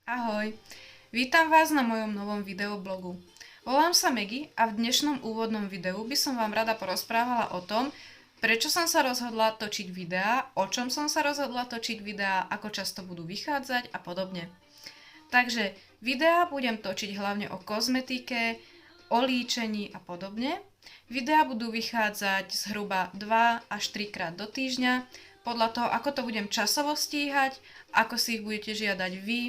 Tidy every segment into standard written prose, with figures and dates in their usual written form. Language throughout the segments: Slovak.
Ahoj, vítam vás na mojom novom videoblogu. Volám sa Maggie a v dnešnom úvodnom videu by som vám rada porozprávala o tom, prečo som sa rozhodla točiť videá, o čom som sa rozhodla točiť videá, ako často budú vychádzať a podobne. Takže videá budem točiť hlavne o kozmetike, o líčení a podobne. Videá budú vychádzať zhruba 2 až 3 krát do týždňa, podľa toho, ako to budem časovo stíhať, ako si ich budete žiadať vy,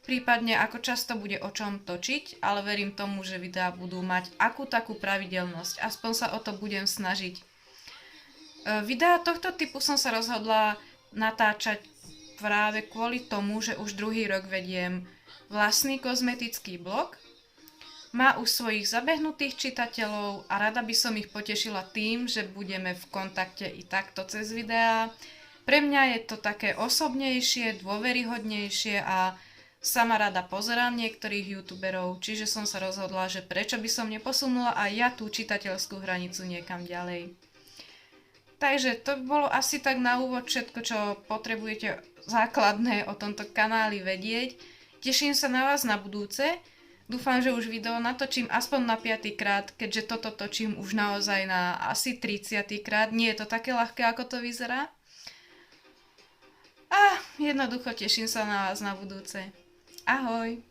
prípadne ako často bude o čom točiť, ale verím tomu, že videá budú mať akú takú pravidelnosť, aspoň sa o to budem snažiť. Videá tohto typu som sa rozhodla natáčať práve kvôli tomu, že už druhý rok vediem vlastný kozmetický blog. Má už svojich zabehnutých čitateľov a rada by som ich potešila tým, že budeme v kontakte i takto cez videá. Pre mňa je to také osobnejšie, dôveryhodnejšie a sama rada pozerám niektorých youtuberov, čiže som sa rozhodla, že prečo by som neposunula aj ja tú čitateľskú hranicu niekam ďalej. Takže to by bolo asi tak na úvod všetko, čo potrebujete základné o tomto kanáli vedieť. Teším sa na vás na budúce. Dúfam, že už video natočím aspoň na 5. krát, keďže toto točím už naozaj na asi 30. krát. Nie je to také ľahké, ako to vyzerá. A jednoducho teším sa na vás na budúce. Ahoj!